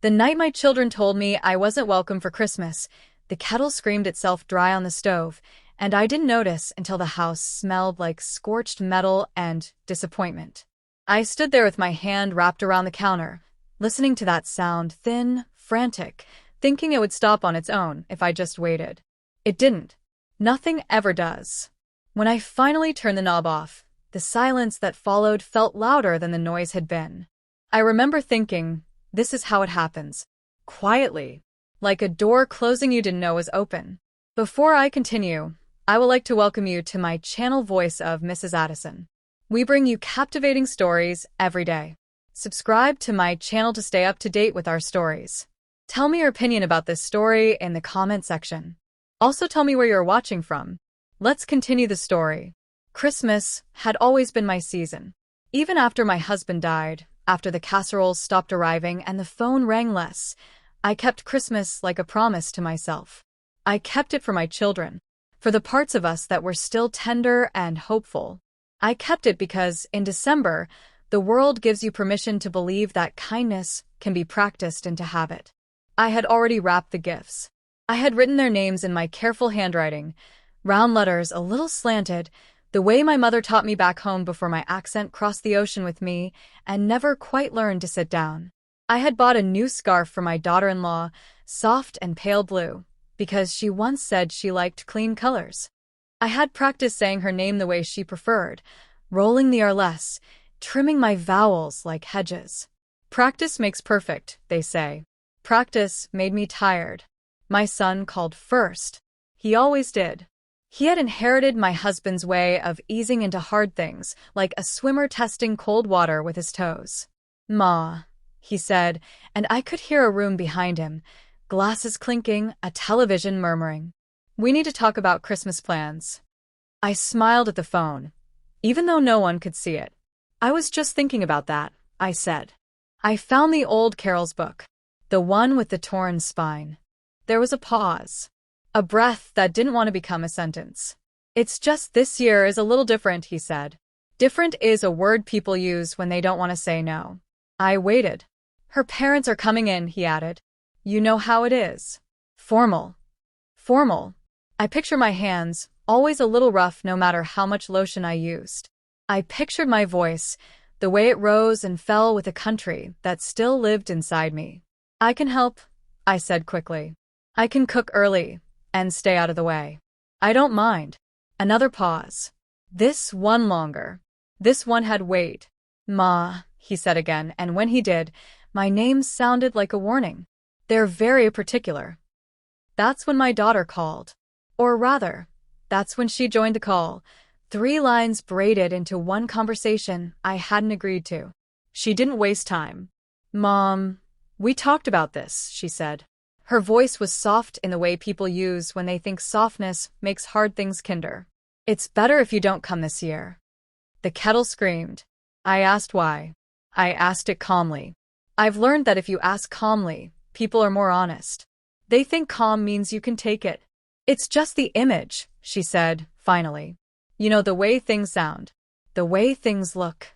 The night my children told me I wasn't welcome for Christmas, the kettle screamed itself dry on the stove, and I didn't notice until the house smelled like scorched metal and disappointment. I stood there with my hand wrapped around the counter, listening to that sound, thin, frantic, thinking it would stop on its own if I just waited. It didn't. Nothing ever does. When I finally turned the knob off, the silence that followed felt louder than the noise had been. I remember thinking, this is how it happens. Quietly. Like a door closing you didn't know was open. Before I continue, I would like to welcome you to my channel Voice of Mrs. Addison. We bring you captivating stories every day. Subscribe to my channel to stay up to date with our stories. Tell me your opinion about this story in the comment section. Also tell me where you're watching from. Let's continue the story. Christmas had always been my season. Even after my husband died, after the casseroles stopped arriving and the phone rang less, I kept Christmas like a promise to myself. I kept it for my children, for the parts of us that were still tender and hopeful. I kept it because, in December, the world gives you permission to believe that kindness can be practiced into habit. I had already wrapped the gifts. I had written their names in my careful handwriting, round letters a little slanted, the way my mother taught me back home before my accent crossed the ocean with me and never quite learned to sit down. I had bought a new scarf for my daughter-in-law, soft and pale blue, because she once said she liked clean colors. I had practiced saying her name the way she preferred, rolling the R less, trimming my vowels like hedges. Practice makes perfect, they say. Practice made me tired. My son called first. He always did. He had inherited my husband's way of easing into hard things, like a swimmer testing cold water with his toes. "Ma," he said, and I could hear a room behind him, glasses clinking, a television murmuring. "We need to talk about Christmas plans." I smiled at the phone, even though no one could see it. "I was just thinking about that," I said. I found the old Carol's book, the one with the torn spine. There was a pause, a breath that didn't want to become a sentence. "It's just this year is a little different," he said. Different is a word people use when they don't want to say no. I waited. "Her parents are coming in," he added. "You know how it is. Formal." Formal. I picture my hands, always a little rough no matter how much lotion I used. I pictured my voice, the way it rose and fell with a country that still lived inside me. "I can help," I said quickly. "I can cook early and stay out of the way. I don't mind." Another pause. This one longer. This one had weight. "Ma," he said again, and when he did, my name sounded like a warning. "They're very particular." That's when my daughter called. Or rather, that's when she joined the call. 3 lines braided into one conversation I hadn't agreed to. She didn't waste time. "Mom, we talked about this," she said. Her voice was soft in the way people use when they think softness makes hard things kinder. "It's better if you don't come this year." The kettle screamed. I asked why. I asked it calmly. I've learned that if you ask calmly, people are more honest. They think calm means you can take it. "It's just the image," she said, finally. "You know, the way things sound. The way things look."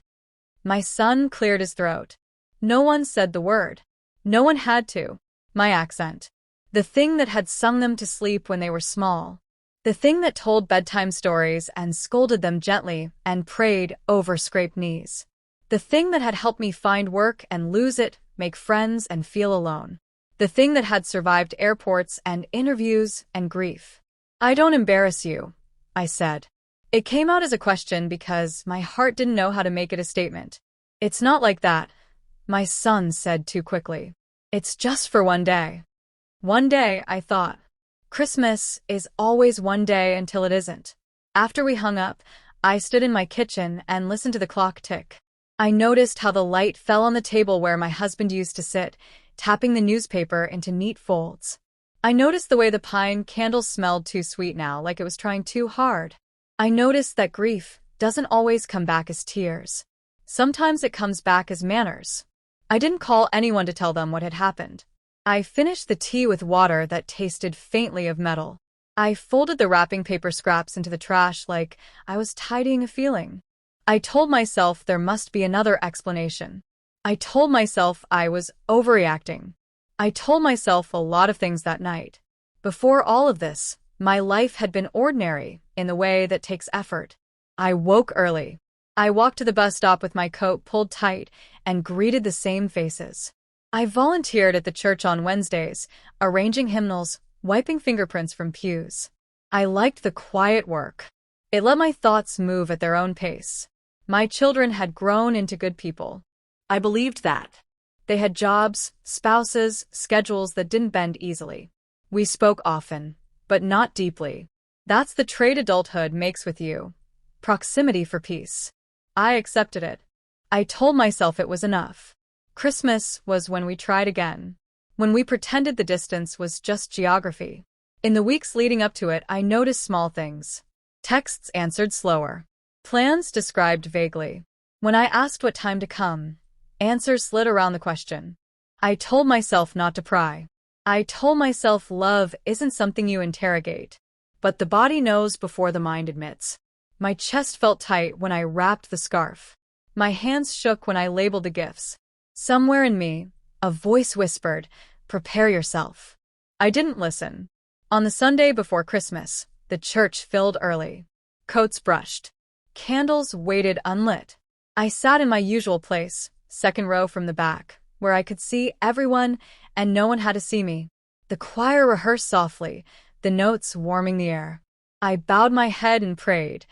My son cleared his throat. No one said the word. No one had to. My accent. The thing that had sung them to sleep when they were small. The thing that told bedtime stories and scolded them gently and prayed over scraped knees. The thing that had helped me find work and lose it, make friends and feel alone. The thing that had survived airports and interviews and grief. "I don't embarrass you," I said. It came out as a question because my heart didn't know how to make it a statement. "It's not like that," my son said too quickly. "It's just for one day." One day, I thought. Christmas is always one day until it isn't. After we hung up, I stood in my kitchen and listened to the clock tick. I noticed how the light fell on the table where my husband used to sit, tapping the newspaper into neat folds. I noticed the way the pine candle smelled too sweet now, like it was trying too hard. I noticed that grief doesn't always come back as tears. Sometimes it comes back as manners. I didn't call anyone to tell them what had happened. I finished the tea with water that tasted faintly of metal. I folded the wrapping paper scraps into the trash like I was tidying a feeling. I told myself there must be another explanation. I told myself I was overreacting. I told myself a lot of things that night. Before all of this, my life had been ordinary in the way that takes effort. I woke early. I walked to the bus stop with my coat pulled tight and greeted the same faces. I volunteered at the church on Wednesdays, arranging hymnals, wiping fingerprints from pews. I liked the quiet work. It let my thoughts move at their own pace. My children had grown into good people. I believed that. They had jobs, spouses, schedules that didn't bend easily. We spoke often, but not deeply. That's the trade adulthood makes with you. Proximity for peace. I accepted it. I told myself it was enough. Christmas was when we tried again. When we pretended the distance was just geography. In the weeks leading up to it, I noticed small things. Texts answered slower. Plans described vaguely. When I asked what time to come, answers slid around the question. I told myself not to pry. I told myself love isn't something you interrogate, but the body knows before the mind admits. My chest felt tight when I wrapped the scarf. My hands shook when I labeled the gifts. Somewhere in me, a voice whispered, "Prepare yourself." I didn't listen. On the Sunday before Christmas, the church filled early. Coats brushed. Candles waited unlit. I sat in my usual place, second row from the back, where I could see everyone and no one had to see me. The choir rehearsed softly, the notes warming the air. I bowed my head and prayed,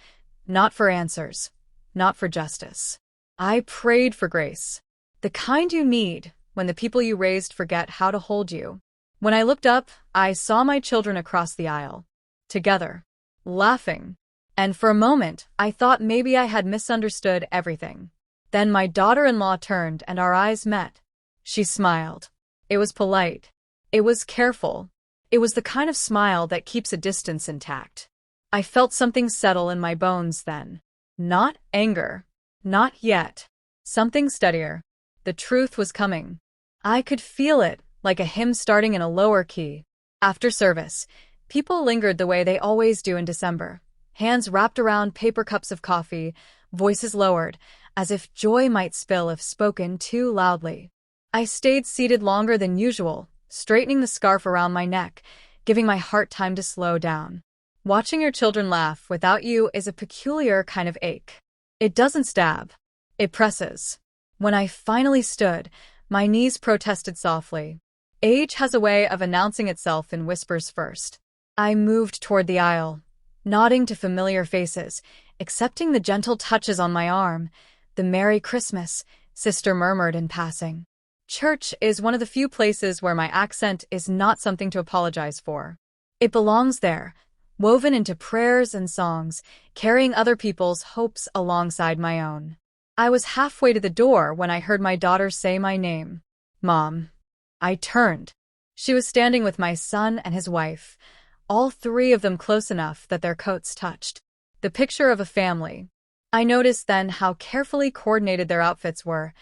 not for answers, not for justice. I prayed for grace, the kind you need when the people you raised forget how to hold you. When I looked up, I saw my children across the aisle, together, laughing. And for a moment, I thought maybe I had misunderstood everything. Then my daughter-in-law turned and our eyes met. She smiled. It was polite. It was careful. It was the kind of smile that keeps a distance intact. I felt something settle in my bones then. Not anger. Not yet. Something steadier. The truth was coming. I could feel it, like a hymn starting in a lower key. After service, people lingered the way they always do in December. Hands wrapped around paper cups of coffee, voices lowered, as if joy might spill if spoken too loudly. I stayed seated longer than usual, straightening the scarf around my neck, giving my heart time to slow down. Watching your children laugh without you is a peculiar kind of ache. It doesn't stab. It presses. When I finally stood, my knees protested softly. Age has a way of announcing itself in whispers first. I moved toward the aisle, nodding to familiar faces, accepting the gentle touches on my arm. "The Merry Christmas," Sister murmured in passing. Church is one of the few places where my accent is not something to apologize for. It belongs there, woven into prayers and songs, carrying other people's hopes alongside my own. I was halfway to the door when I heard my daughter say my name. "Mom." I turned. She was standing with my son and his wife, all three of them close enough that their coats touched. The picture of a family. I noticed then how carefully coordinated their outfits were.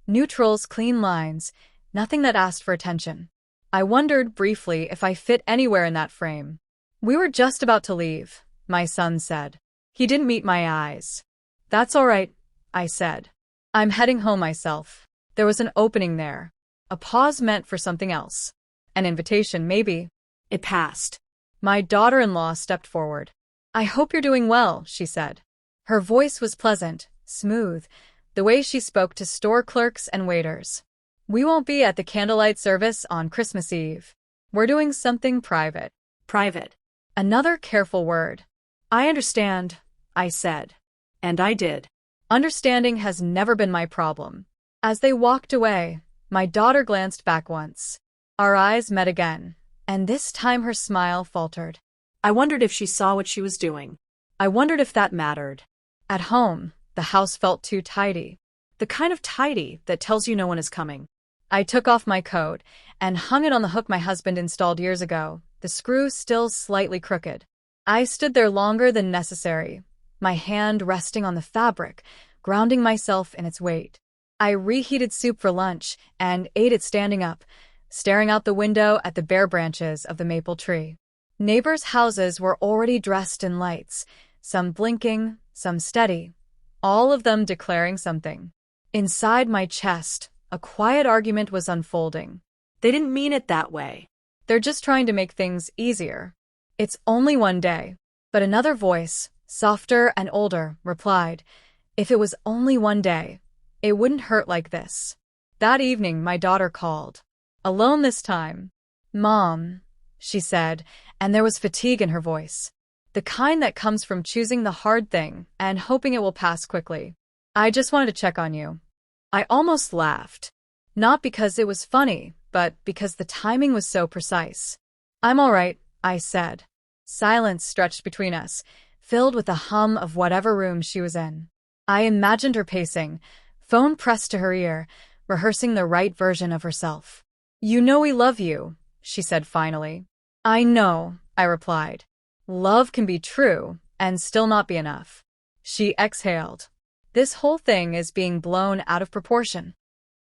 Neutrals, clean lines, nothing that asked for attention. I wondered briefly if I fit anywhere in that frame. "We were just about to leave," my son said. He didn't meet my eyes. "That's all right," I said. "I'm heading home myself." There was an opening there. A pause meant for something else. An invitation, maybe. It passed. My daughter-in-law stepped forward. "I hope you're doing well," she said. Her voice was pleasant, smooth, the way she spoke to store clerks and waiters. "We won't be at the candlelight service on Christmas Eve. We're doing something private." Private. Another careful word. "I understand," I said. And I did. Understanding has never been my problem. As they walked away, my daughter glanced back once. Our eyes met again, and this time her smile faltered. I wondered if she saw what she was doing. I wondered if that mattered. At home, the house felt too tidy. The kind of tidy that tells you no one is coming. I took off my coat and hung it on the hook my husband installed years ago, the screw still slightly crooked. I stood there longer than necessary, my hand resting on the fabric, grounding myself in its weight. I reheated soup for lunch and ate it standing up, staring out the window at the bare branches of the maple tree. Neighbors' houses were already dressed in lights, some blinking, some steady, all of them declaring something. Inside my chest, a quiet argument was unfolding. They didn't mean it that way. They're just trying to make things easier. It's only one day. But another voice, softer and older, replied, if it was only one day, it wouldn't hurt like this. That evening, my daughter called. Alone this time. Mom, she said, and there was fatigue in her voice. The kind that comes from choosing the hard thing and hoping it will pass quickly. I just wanted to check on you. I almost laughed. Not because it was funny, but because the timing was so precise. I'm all right, I said. Silence stretched between us, filled with the hum of whatever room she was in. I imagined her pacing, phone pressed to her ear, rehearsing the right version of herself. You know we love you, she said finally. I know, I replied. Love can be true and still not be enough. She exhaled. This whole thing is being blown out of proportion.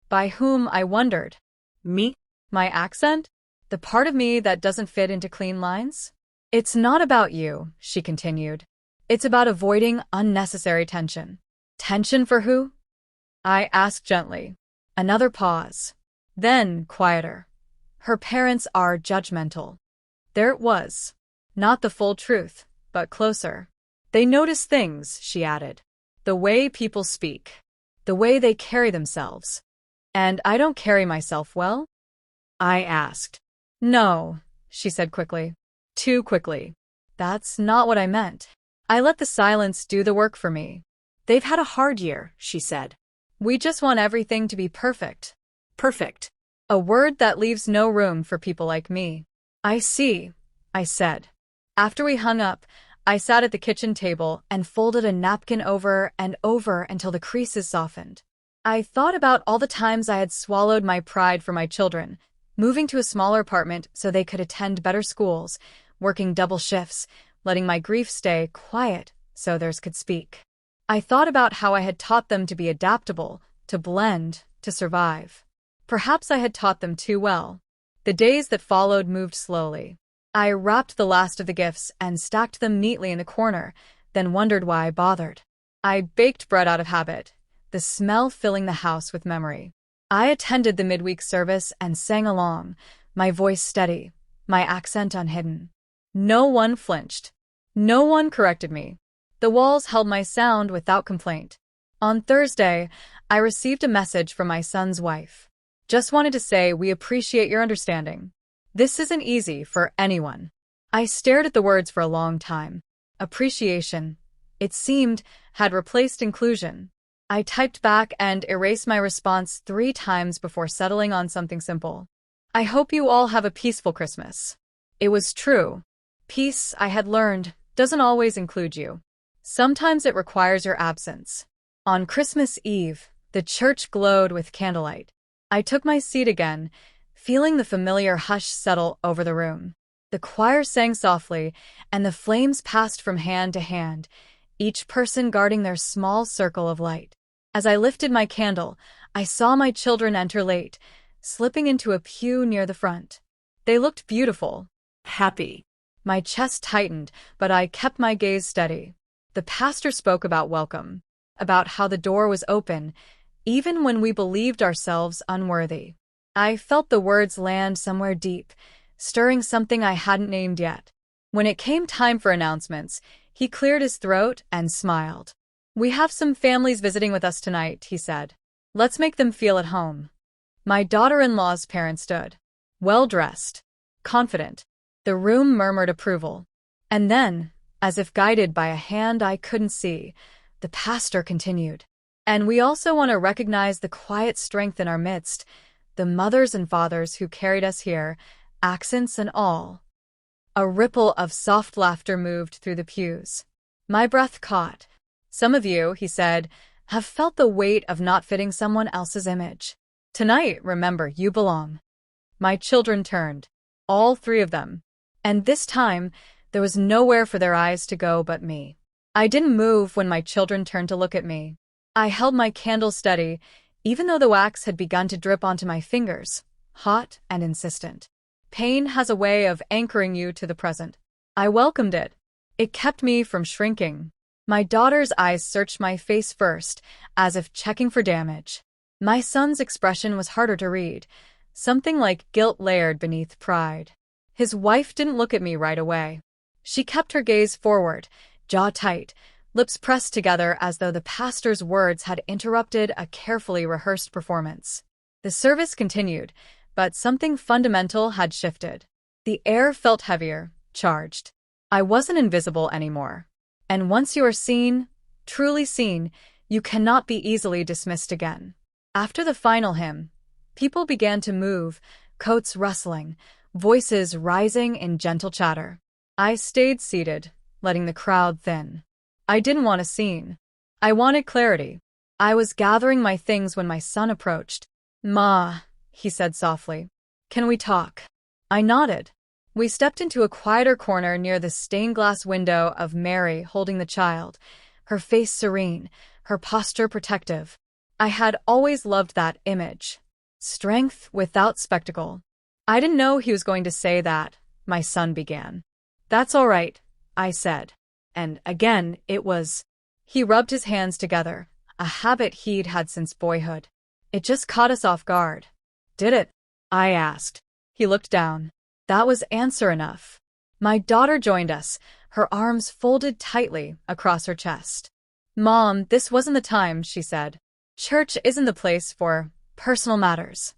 By whom, I wondered. Me? My accent? The part of me that doesn't fit into clean lines? It's not about you, she continued. It's about avoiding unnecessary tension. Tension for who? I asked gently. Another pause. Then, quieter. Her parents are judgmental. There it was. Not the full truth, but closer. They notice things, she added. The way people speak. The way they carry themselves. And I don't carry myself well? I asked. No, she said quickly. Too quickly. That's not what I meant. I let the silence do the work for me. They've had a hard year, she said. We just want everything to be perfect. Perfect. A word that leaves no room for people like me. I see, I said. After we hung up, I sat at the kitchen table and folded a napkin over and over until the creases softened. I thought about all the times I had swallowed my pride for my children, moving to a smaller apartment so they could attend better schools, working double shifts, letting my grief stay quiet so theirs could speak. I thought about how I had taught them to be adaptable, to blend, to survive. Perhaps I had taught them too well. The days that followed moved slowly. I wrapped the last of the gifts and stacked them neatly in the corner, then wondered why I bothered. I baked bread out of habit, the smell filling the house with memory. I attended the midweek service and sang along, my voice steady, my accent unhidden. No one flinched. No one corrected me. The walls held my sound without complaint. On Thursday, I received a message from my son's wife. Just wanted to say we appreciate your understanding. This isn't easy for anyone. I stared at the words for a long time. Appreciation, it seemed, had replaced inclusion. I typed back and erased my response 3 times before settling on something simple. I hope you all have a peaceful Christmas. It was true. Peace, I had learned, doesn't always include you. Sometimes it requires your absence. On Christmas Eve, the church glowed with candlelight. I took my seat again, feeling the familiar hush settle over the room. The choir sang softly, and the flames passed from hand to hand, each person guarding their small circle of light. As I lifted my candle, I saw my children enter late, slipping into a pew near the front. They looked beautiful. Happy. My chest tightened, but I kept my gaze steady. The pastor spoke about welcome, about how the door was open, even when we believed ourselves unworthy. I felt the words land somewhere deep, stirring something I hadn't named yet. When it came time for announcements, he cleared his throat and smiled. We have some families visiting with us tonight, he said. Let's make them feel at home. My daughter-in-law's parents stood, well-dressed, confident. The room murmured approval. And then, as if guided by a hand I couldn't see, the pastor continued. And we also want to recognize the quiet strength in our midst, the mothers and fathers who carried us here, accents and all. A ripple of soft laughter moved through the pews. My breath caught. Some of you, he said, have felt the weight of not fitting someone else's image. Tonight, remember, you belong. My children turned, all 3 of them. And this time, there was nowhere for their eyes to go but me. I didn't move when my children turned to look at me. I held my candle steady, even though the wax had begun to drip onto my fingers, hot and insistent. Pain has a way of anchoring you to the present. I welcomed it. It kept me from shrinking. My daughter's eyes searched my face first, as if checking for damage. My son's expression was harder to read, something like guilt layered beneath pride. His wife didn't look at me right away. She kept her gaze forward, jaw tight, lips pressed together as though the pastor's words had interrupted a carefully rehearsed performance. The service continued, but something fundamental had shifted. The air felt heavier, charged. I wasn't invisible anymore. And once you are seen, truly seen, you cannot be easily dismissed again. After the final hymn, people began to move, coats rustling, voices rising in gentle chatter. I stayed seated, letting the crowd thin. I didn't want a scene. I wanted clarity. I was gathering my things when my son approached. "Ma," he said softly, "can we talk?" I nodded. We stepped into a quieter corner near the stained glass window of Mary holding the child, her face serene, her posture protective. I had always loved that image. Strength without spectacle. I didn't know he was going to say that, my son began. "That's all right," I said. And again, it was. He rubbed his hands together, a habit he'd had since boyhood. "It just caught us off guard." "Did it?" I asked. He looked down. That was answer enough. My daughter joined us, her arms folded tightly across her chest. "Mom, this wasn't the time," she said. "Church isn't the place for personal matters."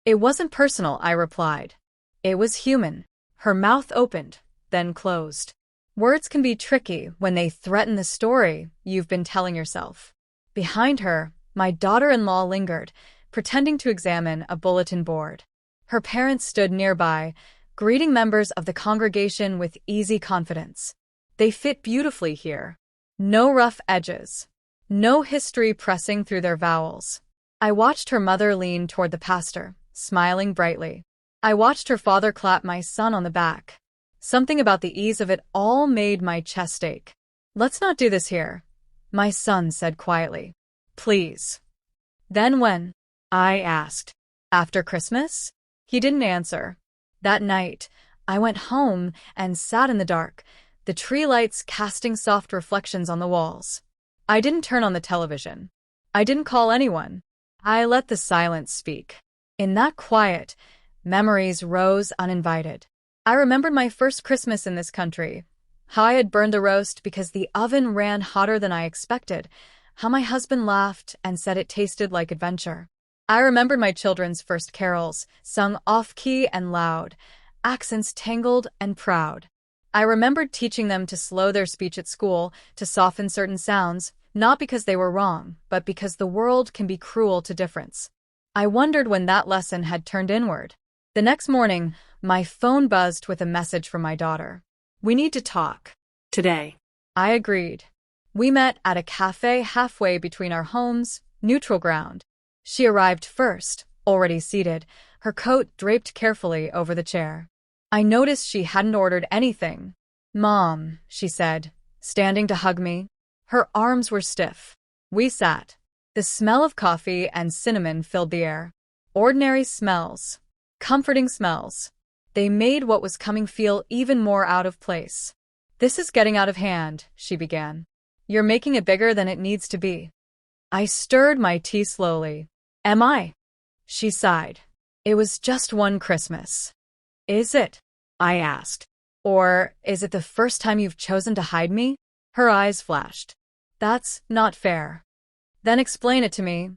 "It wasn't personal," I replied. "It was human." Her mouth opened, then closed. Words can be tricky when they threaten the story you've been telling yourself. Behind her, my daughter-in-law lingered, pretending to examine a bulletin board. Her parents stood nearby, greeting members of the congregation with easy confidence. They fit beautifully here. No rough edges. No history pressing through their vowels. I watched her mother lean toward the pastor, smiling brightly. I watched her father clap my son on the back. Something about the ease of it all made my chest ache. "Let's not do this here," my son said quietly. "Please." "Then when?" I asked. "After Christmas?" He didn't answer. That night, I went home and sat in the dark, the tree lights casting soft reflections on the walls. I didn't turn on the television. I didn't call anyone. I let the silence speak. In that quiet, memories rose uninvited. I remembered my first Christmas in this country, how I had burned the roast because the oven ran hotter than I expected, how my husband laughed and said it tasted like adventure. I remembered my children's first carols, sung off-key and loud, accents tangled and proud. I remembered teaching them to slow their speech at school, to soften certain sounds, not because they were wrong, but because the world can be cruel to difference. I wondered when that lesson had turned inward. The next morning, my phone buzzed with a message from my daughter. "We need to talk. Today." I agreed. We met at a cafe halfway between our homes, neutral ground. She arrived first, already seated, her coat draped carefully over the chair. I noticed she hadn't ordered anything. "Mom," she said, standing to hug me. Her arms were stiff. We sat. The smell of coffee and cinnamon filled the air. Ordinary smells. Comforting smells. They made what was coming feel even more out of place. "This is getting out of hand," she began. "You're making it bigger than it needs to be." I stirred my tea slowly. "Am I?" She sighed. "It was just one Christmas." "Is it?" I asked. "Or is it the first time you've chosen to hide me?" Her eyes flashed. "That's not fair." "Then explain it to me,"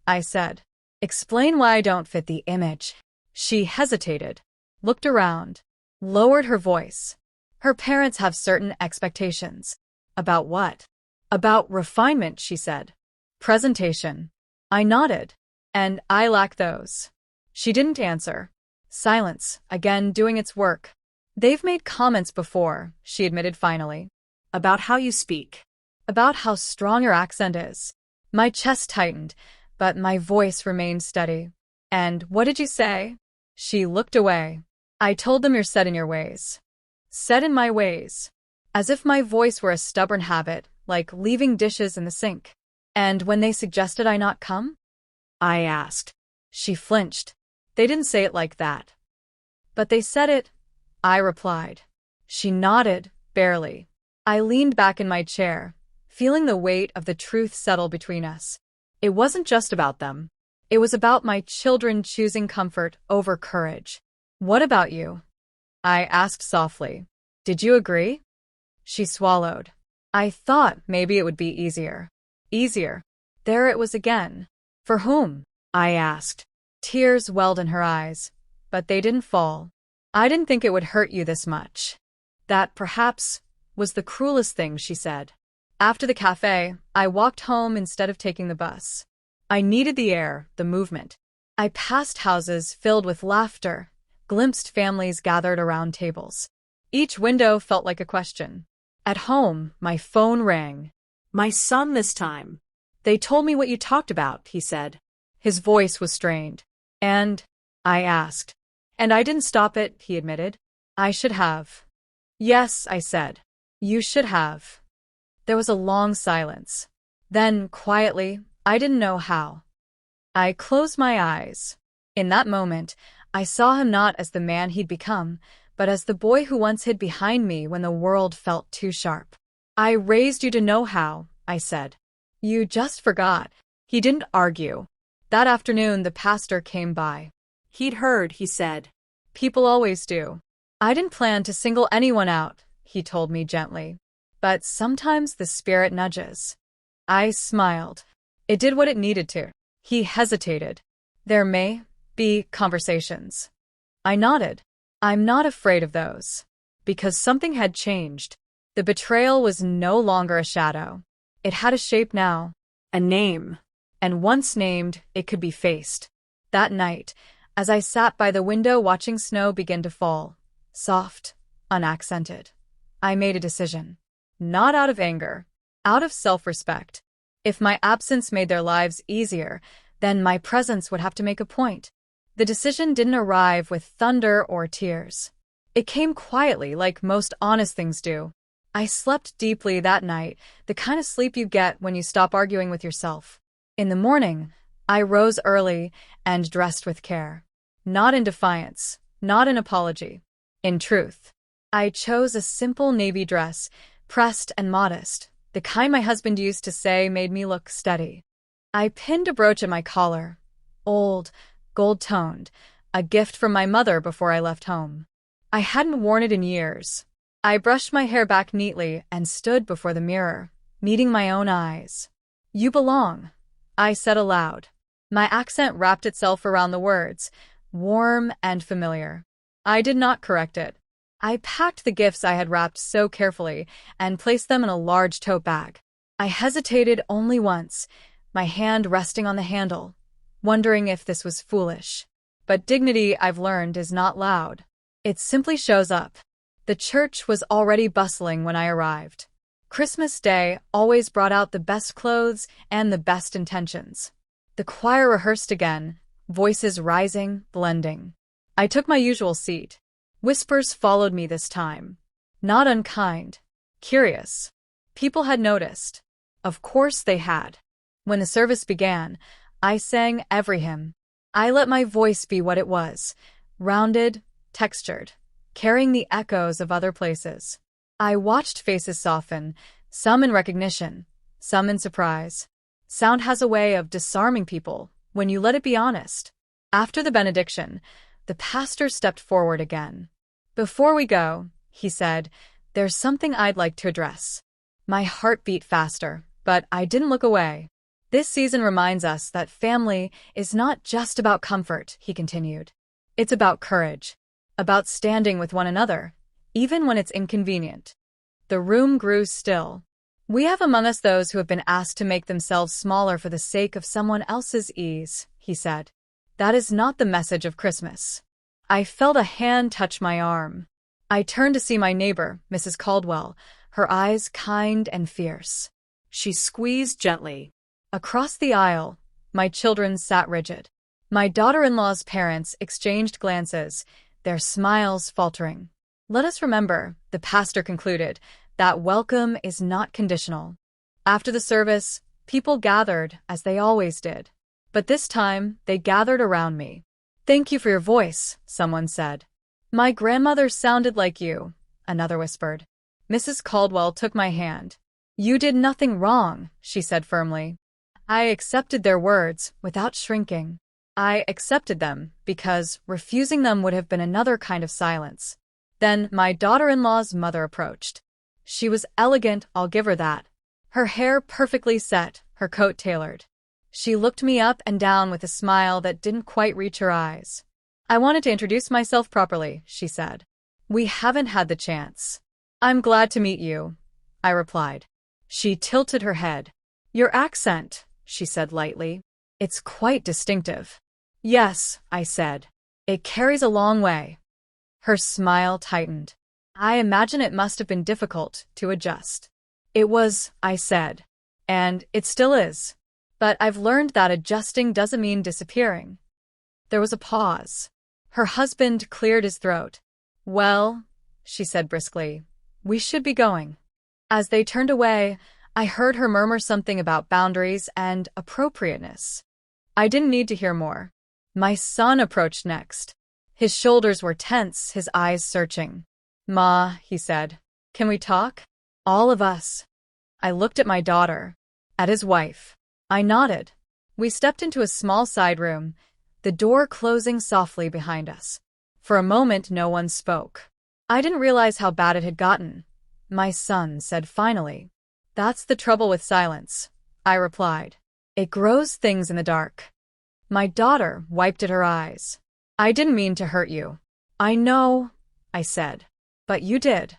I said. "Explain why I don't fit the image." She hesitated, looked around, lowered her voice. "Her parents have certain expectations." "About what?" "About refinement," she said. "Presentation." I nodded. "And I lack those." She didn't answer. Silence, again doing its work. "They've made comments before," she admitted finally. "About how you speak." "About how strong your accent is." My chest tightened, but my voice remained steady. "And what did you say?" She looked away. "I told them you're set in your ways." Set in my ways. As if my voice were a stubborn habit, like leaving dishes in the sink. "And when they suggested I not come?" I asked. She flinched. "They didn't say it like that." "But they said it," I replied. She nodded, barely. I leaned back in my chair, feeling the weight of the truth settle between us. It wasn't just about them. It was about my children choosing comfort over courage. What about you? I asked softly. Did you agree? She swallowed. I thought maybe it would be easier. Easier. There it was again. For whom? I asked. Tears welled in her eyes, but they didn't fall. I didn't think it would hurt you this much. That, perhaps, was the cruelest thing, she said. After the cafe, I walked home instead of taking the bus. I needed the air, the movement. I passed houses filled with laughter, glimpsed families gathered around tables. Each window felt like a question. At home, my phone rang. My son this time. They told me what you talked about, he said. His voice was strained. And? I asked. And I didn't stop it, he admitted. I should have. Yes, I said. You should have. There was a long silence. Then, quietly, I didn't know how. I closed my eyes. In that moment, I saw him not as the man he'd become, but as the boy who once hid behind me when the world felt too sharp. I raised you to know how, I said. You just forgot. He didn't argue. That afternoon, the pastor came by. He'd heard, he said. People always do. I didn't plan to single anyone out, he told me gently. But sometimes the spirit nudges. I smiled. It did what it needed to. He hesitated. There may be conversations. I nodded. I'm not afraid of those. Because something had changed. The betrayal was no longer a shadow. It had a shape now. A name. And once named, it could be faced. That night, as I sat by the window watching snow begin to fall, soft, unaccented, I made a decision. Not out of anger, out of self-respect. If my absence made their lives easier, then my presence would have to make a point. The decision didn't arrive with thunder or tears. It came quietly, like most honest things do. I slept deeply that night, the kind of sleep you get when you stop arguing with yourself. In the morning, I rose early and dressed with care. Not in defiance, not in apology. In truth. I chose a simple navy dress, pressed and modest, the kind my husband used to say made me look steady. I pinned a brooch at my collar, old, gold-toned, a gift from my mother before I left home. I hadn't worn it in years. I brushed my hair back neatly and stood before the mirror, meeting my own eyes. You belong, I said aloud. My accent wrapped itself around the words, warm and familiar. I did not correct it. I packed the gifts I had wrapped so carefully and placed them in a large tote bag. I hesitated only once, my hand resting on the handle, wondering if this was foolish. But dignity, I've learned, is not loud. It simply shows up. The church was already bustling when I arrived. Christmas Day always brought out the best clothes and the best intentions. The choir rehearsed again, voices rising, blending. I took my usual seat. Whispers followed me this time. Not unkind. Curious. People had noticed. Of course they had. When the service began, I sang every hymn. I let my voice be what it was, rounded, textured, carrying the echoes of other places. I watched faces soften, some in recognition, some in surprise. Sound has a way of disarming people when you let it be honest. After the benediction, the pastor stepped forward again. Before we go, he said, there's something I'd like to address. My heart beat faster, but I didn't look away. This season reminds us that family is not just about comfort, he continued. It's about courage, about standing with one another, even when it's inconvenient. The room grew still. We have among us those who have been asked to make themselves smaller for the sake of someone else's ease, he said. That is not the message of Christmas. I felt a hand touch my arm. I turned to see my neighbor, Mrs. Caldwell, her eyes kind and fierce. She squeezed gently. Across the aisle, my children sat rigid. My daughter-in-law's parents exchanged glances, their smiles faltering. Let us remember, the pastor concluded, that welcome is not conditional. After the service, people gathered, as they always did. But this time, they gathered around me. Thank you for your voice, someone said. My grandmother sounded like you, another whispered. Mrs. Caldwell took my hand. You did nothing wrong, she said firmly. I accepted their words without shrinking. I accepted them because refusing them would have been another kind of silence. Then my daughter-in-law's mother approached. She was elegant, I'll give her that. Her hair perfectly set, her coat tailored. She looked me up and down with a smile that didn't quite reach her eyes. I wanted to introduce myself properly, she said. We haven't had the chance. I'm glad to meet you, I replied. She tilted her head. Your accent, she said lightly. It's quite distinctive. Yes, I said. It carries a long way. Her smile tightened. I imagine it must have been difficult to adjust. It was, I said. And it still is. But I've learned that adjusting doesn't mean disappearing. There was a pause. Her husband cleared his throat. Well, she said briskly, we should be going. As they turned away, I heard her murmur something about boundaries and appropriateness. I didn't need to hear more. My son approached next. His shoulders were tense, his eyes searching. Ma, he said, can we talk? All of us. I looked at my daughter, at his wife. I nodded. We stepped into a small side room, the door closing softly behind us. For a moment, no one spoke. I didn't realize how bad it had gotten. My son said finally. That's the trouble with silence, I replied. It grows things in the dark. My daughter wiped at her eyes. I didn't mean to hurt you. I know, I said. But you did.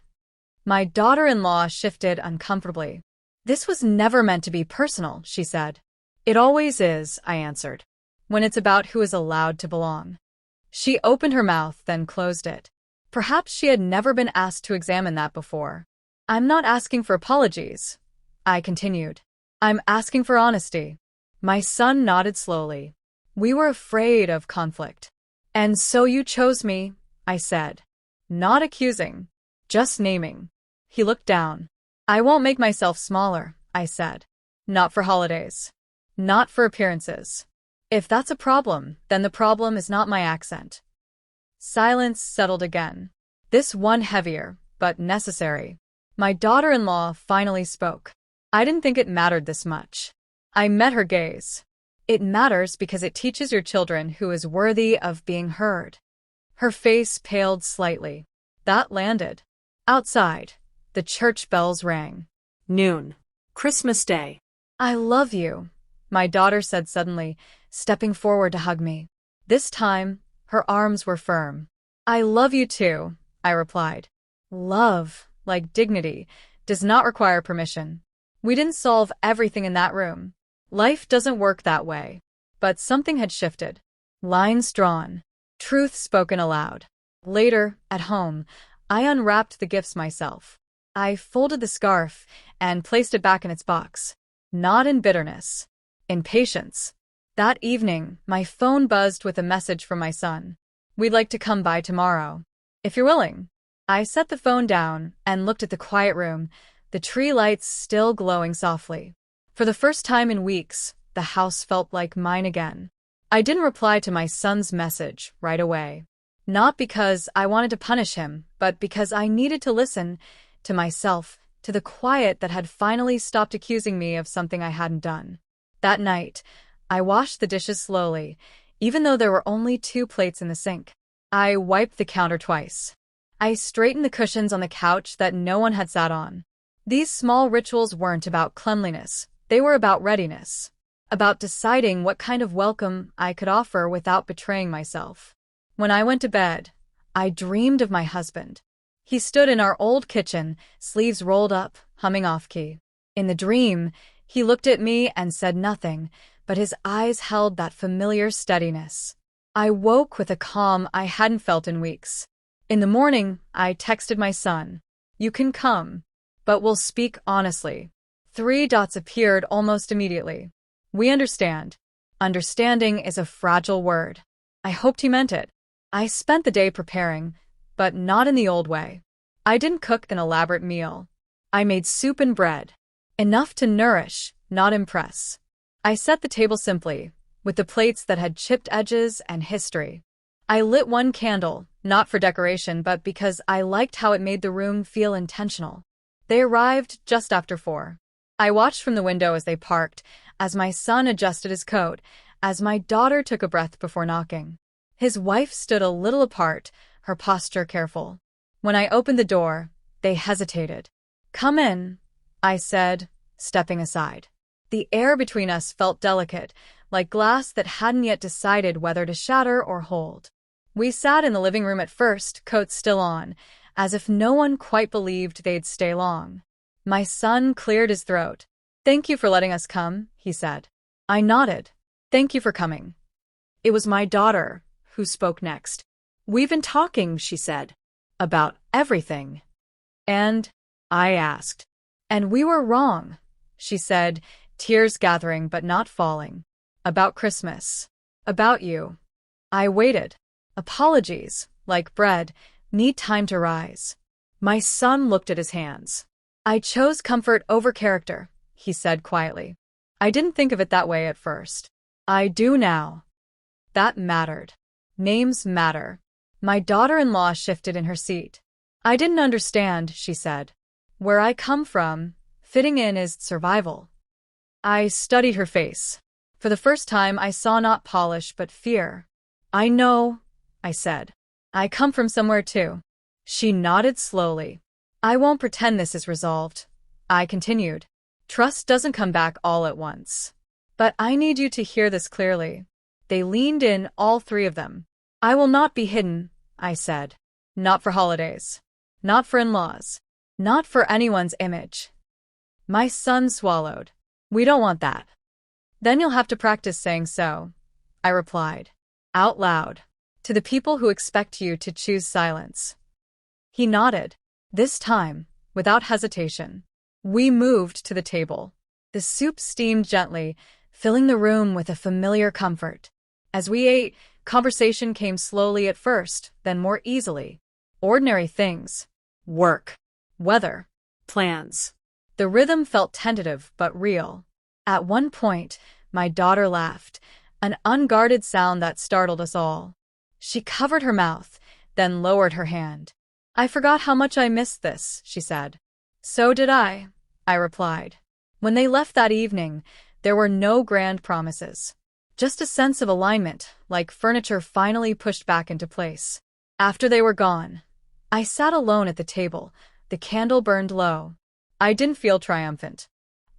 My daughter-in-law shifted uncomfortably. This was never meant to be personal, she said. It always is, I answered, when it's about who is allowed to belong. She opened her mouth, then closed it. Perhaps she had never been asked to examine that before. I'm not asking for apologies, I continued. I'm asking for honesty. My son nodded slowly. We were afraid of conflict. And so you chose me, I said. Not accusing, just naming. He looked down. I won't make myself smaller, I said. Not for holidays. Not for appearances. If that's a problem, then the problem is not my accent. Silence settled again. This one heavier, but necessary. My daughter-in-law finally spoke. I didn't think it mattered this much. I met her gaze. It matters because it teaches your children who is worthy of being heard. Her face paled slightly. That landed. Outside, the church bells rang. Noon. Christmas Day. I love you, my daughter said suddenly, stepping forward to hug me. This time, her arms were firm. I love you too, I replied. Love, like dignity, does not require permission. We didn't solve everything in that room. Life doesn't work that way. But something had shifted. Lines drawn. Truth spoken aloud. Later, at home, I unwrapped the gifts myself. I folded the scarf and placed it back in its box. Not in bitterness. In patience. That evening, my phone buzzed with a message from my son. We'd like to come by tomorrow, if you're willing. I set the phone down and looked at the quiet room, the tree lights still glowing softly. For the first time in weeks, the house felt like mine again. I didn't reply to my son's message right away. Not because I wanted to punish him, but because I needed to listen to myself, to the quiet that had finally stopped accusing me of something I hadn't done. That night, I washed the dishes slowly, even though there were only 2 plates in the sink. I wiped the counter twice. I straightened the cushions on the couch that no one had sat on. These small rituals weren't about cleanliness, they were about readiness. About deciding what kind of welcome I could offer without betraying myself. When I went to bed, I dreamed of my husband. He stood in our old kitchen, sleeves rolled up, humming off-key. In the dream, he looked at me and said nothing, but his eyes held that familiar steadiness. I woke with a calm I hadn't felt in weeks. In the morning, I texted my son. You can come, but we'll speak honestly. 3 dots appeared almost immediately. We understand. Understanding is a fragile word. I hoped he meant it. I spent the day preparing, but not in the old way. I didn't cook an elaborate meal. I made soup and bread. Enough to nourish, not impress. I set the table simply, with the plates that had chipped edges and history. I lit 1 candle, not for decoration but because I liked how it made the room feel intentional. They arrived just after 4. I watched from the window as they parked, as my son adjusted his coat, as my daughter took a breath before knocking. His wife stood a little apart, her posture careful. When I opened the door, they hesitated. "Come in," I said, stepping aside. The air between us felt delicate, like glass that hadn't yet decided whether to shatter or hold. We sat in the living room at first, coats still on, as if no one quite believed they'd stay long. My son cleared his throat. "Thank you for letting us come," he said. I nodded. "Thank you for coming." It was my daughter who spoke next. "We've been talking," she said. "About everything." "And?" I asked. "And we were wrong," she said, tears gathering but not falling. "About Christmas. About you." I waited. Apologies, like bread, need time to rise. My son looked at his hands. "I chose comfort over character," he said quietly. "I didn't think of it that way at first. I do now." That mattered. Names matter. My daughter-in-law shifted in her seat. "I didn't understand," she said. "Where I come from, fitting in is survival." I studied her face. For the first time, I saw not polish but fear. "I know," I said. "I come from somewhere too." She nodded slowly. "I won't pretend this is resolved," I continued. "Trust doesn't come back all at once. But I need you to hear this clearly." They leaned in, all three of them. "I will not be hidden," I said. "Not for holidays. Not for in-laws. Not for anyone's image." My son swallowed. "We don't want that." "Then you'll have to practice saying so," I replied. Out loud. "To the people who expect you to choose silence." He nodded. This time, without hesitation. We moved to the table. The soup steamed gently, filling the room with a familiar comfort. As we ate, conversation came slowly at first, then more easily. Ordinary things. Work. Weather. Plans. The rhythm felt tentative but real. At one point, my daughter laughed, an unguarded sound that startled us all. She covered her mouth, then lowered her hand. "I forgot how much I missed this," she said. "So did I replied. When they left that evening, there were no grand promises. Just a sense of alignment, like furniture finally pushed back into place. After they were gone, I sat alone at the table, the candle burned low. I didn't feel triumphant.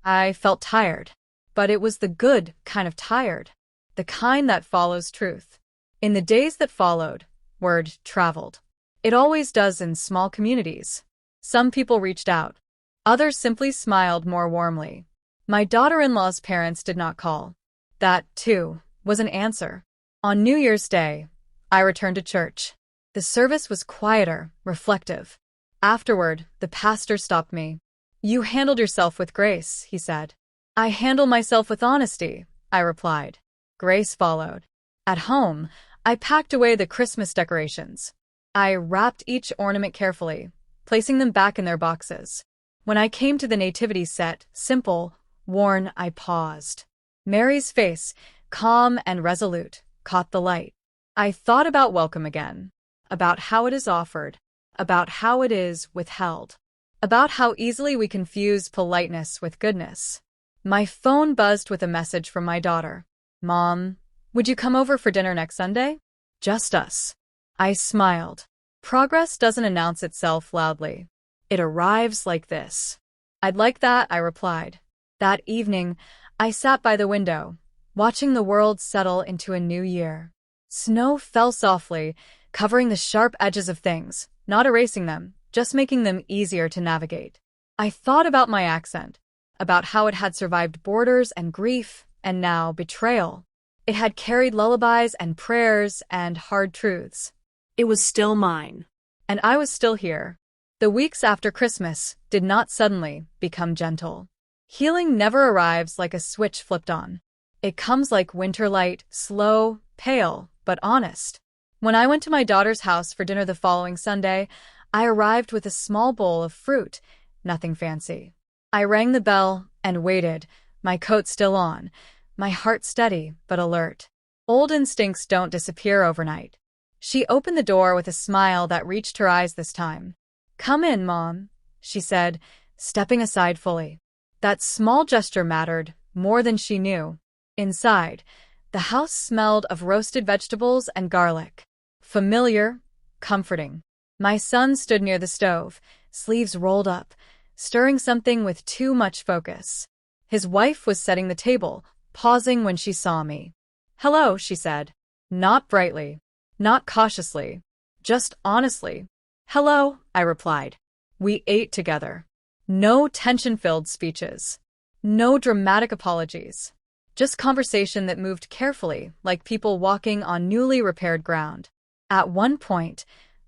I felt tired. But it was the good kind of tired. The kind that follows truth. In the days that followed, word traveled. It always does in small communities. Some people reached out. Others simply smiled more warmly. My daughter-in-law's parents did not call. That, too, was an answer. On New Year's Day, I returned to church. The service was quieter, reflective. Afterward, the pastor stopped me. "You handled yourself with grace," he said. "I handle myself with honesty," I replied. Grace followed. At home, I packed away the Christmas decorations. I wrapped each ornament carefully, placing them back in their boxes. When I came to the nativity set, simple, worn, I paused. Mary's face, calm and resolute, caught the light. I thought about welcome again, about how it is offered, about how it is withheld, about how easily we confuse politeness with goodness. My phone buzzed with a message from my daughter. "Mom, would you come over for dinner next Sunday? Just us." I smiled. Progress doesn't announce itself loudly. It arrives like this. "I'd like that," I replied. That evening, I sat by the window, watching the world settle into a new year. Snow fell softly, covering the sharp edges of things, not erasing them, just making them easier to navigate. I thought about my accent, about how it had survived borders and grief, and now betrayal. It had carried lullabies and prayers and hard truths. It was still mine. And I was still here. The weeks after Christmas did not suddenly become gentle. Healing never arrives like a switch flipped on. It comes like winter light, slow, pale, but honest. When I went to my daughter's house for dinner the following Sunday, I arrived with a small bowl of fruit, nothing fancy. I rang the bell and waited, my coat still on, my heart steady but alert. Old instincts don't disappear overnight. She opened the door with a smile that reached her eyes this time. "Come in, Mom," she said, stepping aside fully. That small gesture mattered more than she knew. Inside, the house smelled of roasted vegetables and garlic. Familiar, comforting. My son stood near the stove, sleeves rolled up, stirring something with too much focus. His wife was setting the table, pausing when she saw me. "Hello," she said. Not brightly, not cautiously, just honestly. "Hello," I replied. We ate together. No tension-filled speeches. No dramatic apologies. Just conversation that moved carefully, like people walking on newly repaired ground. At one point,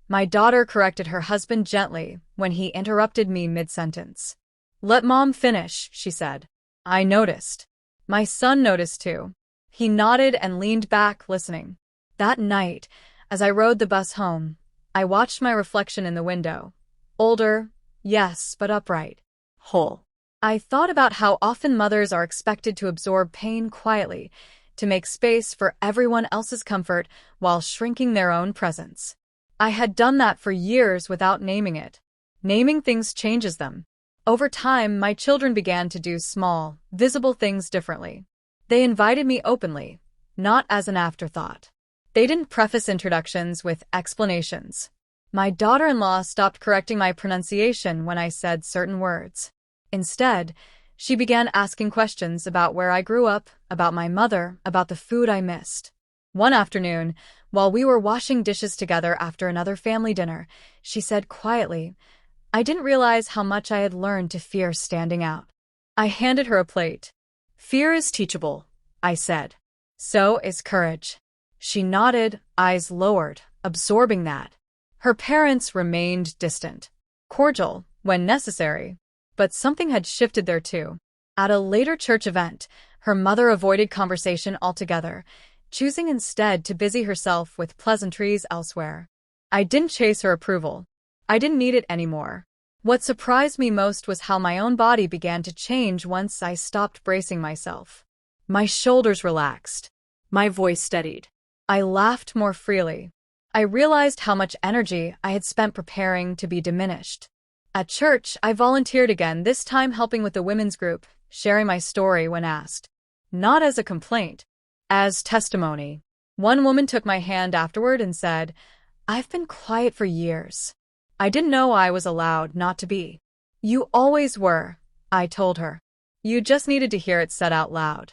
my daughter corrected her husband gently when he interrupted me mid-sentence. "Let Mom finish," she said. I noticed. My son noticed too. He nodded and leaned back, listening. That night, as I rode the bus home, I watched my reflection in the window. Older, yes, but upright. Whole. I thought about how often mothers are expected to absorb pain quietly, to make space for everyone else's comfort while shrinking their own presence. I had done that for years without naming it. Naming things changes them. Over time, my children began to do small, visible things differently. They invited me openly, not as an afterthought. They didn't preface introductions with explanations. My daughter-in-law stopped correcting my pronunciation when I said certain words. Instead, she began asking questions about where I grew up, about my mother, about the food I missed. One afternoon, while we were washing dishes together after another family dinner, she said quietly, "I didn't realize how much I had learned to fear standing out." I handed her a plate. "Fear is teachable," I said. "So is courage." She nodded, eyes lowered, absorbing that. Her parents remained distant, cordial when necessary, but something had shifted there too. At a later church event, her mother avoided conversation altogether, choosing instead to busy herself with pleasantries elsewhere. I didn't chase her approval. I didn't need it anymore. What surprised me most was how my own body began to change once I stopped bracing myself. My shoulders relaxed. My voice steadied. I laughed more freely. I realized how much energy I had spent preparing to be diminished. At church, I volunteered again, this time helping with the women's group, sharing my story when asked. Not as a complaint, as testimony. One woman took my hand afterward and said, "I've been quiet for years. I didn't know I was allowed not to be." "You always were," I told her. "You just needed to hear it said out loud."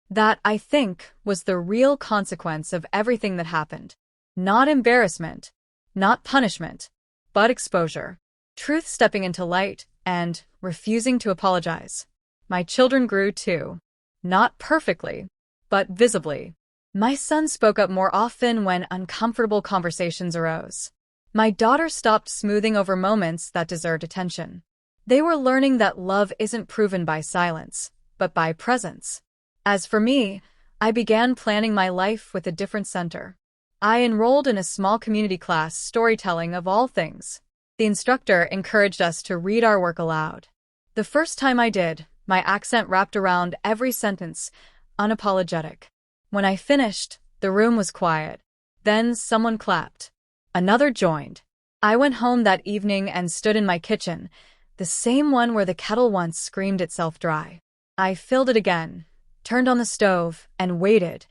That, I think, was the real consequence of everything that happened. Not embarrassment, not punishment, but exposure. Truth stepping into light and refusing to apologize. My children grew too. Not perfectly, but visibly. My son spoke up more often when uncomfortable conversations arose. My daughter stopped smoothing over moments that deserved attention. They were learning that love isn't proven by silence, but by presence. As for me, I began planning my life with a different center. I enrolled in a small community class, storytelling of all things. The instructor encouraged us to read our work aloud. The first time I did, my accent wrapped around every sentence, unapologetic. When I finished, the room was quiet. Then someone clapped. Another joined. I went home that evening and stood in my kitchen, the same one where the kettle once screamed itself dry. I filled it again, turned on the stove, and waited,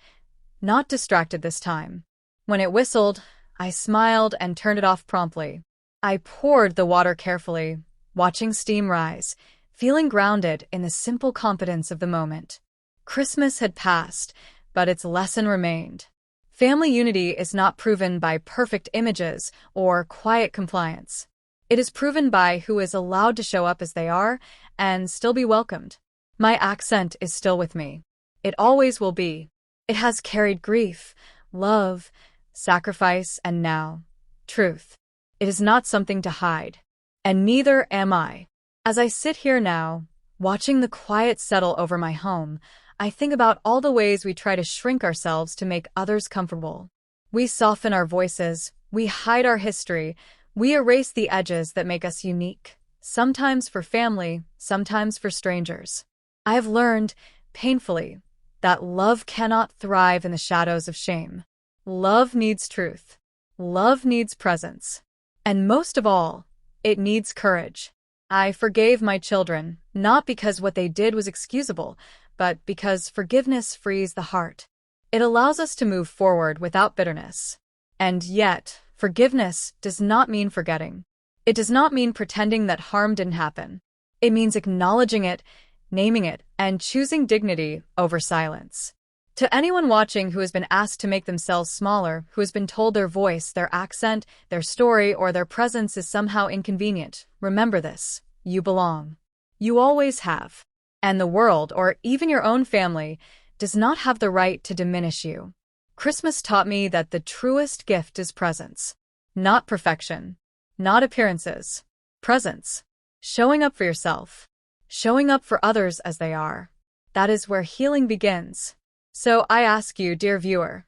not distracted this time. When it whistled, I smiled and turned it off promptly. I poured the water carefully, watching steam rise, feeling grounded in the simple confidence of the moment. Christmas had passed, but its lesson remained. Family unity is not proven by perfect images or quiet compliance. It is proven by who is allowed to show up as they are and still be welcomed. My accent is still with me. It always will be. It has carried grief, love, sacrifice, and now, truth. It is not something to hide. And neither am I. As I sit here now, watching the quiet settle over my home, I think about all the ways we try to shrink ourselves to make others comfortable. We soften our voices, we hide our history, we erase the edges that make us unique, sometimes for family, sometimes for strangers. I have learned, painfully, that love cannot thrive in the shadows of shame. Love needs truth. Love needs presence. And most of all, it needs courage. I forgave my children, not because what they did was excusable, but because forgiveness frees the heart. It allows us to move forward without bitterness. And yet, forgiveness does not mean forgetting. It does not mean pretending that harm didn't happen. It means acknowledging it, naming it, and choosing dignity over silence. To anyone watching who has been asked to make themselves smaller, who has been told their voice, their accent, their story, or their presence is somehow inconvenient, remember this: you belong. You always have. And the world, or even your own family, does not have the right to diminish you. Christmas taught me that the truest gift is presence. Not perfection. Not appearances. Presence. Showing up for yourself. Showing up for others as they are. That is where healing begins. So I ask you, dear viewer,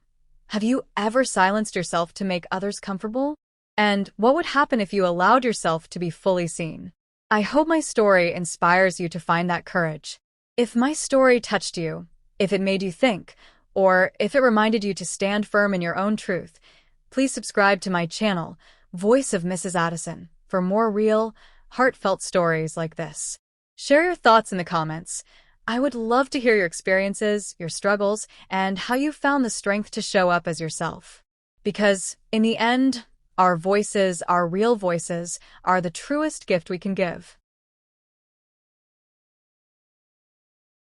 have you ever silenced yourself to make others comfortable? And what would happen if you allowed yourself to be fully seen? I hope my story inspires you to find that courage. If my story touched you, if it made you think, or if it reminded you to stand firm in your own truth, please subscribe to my channel, Voice of Mrs. Addison, for more real, heartfelt stories like this. Share your thoughts in the comments. I would love to hear your experiences, your struggles, and how you found the strength to show up as yourself. Because, in the end, our voices, our real voices, are the truest gift we can give.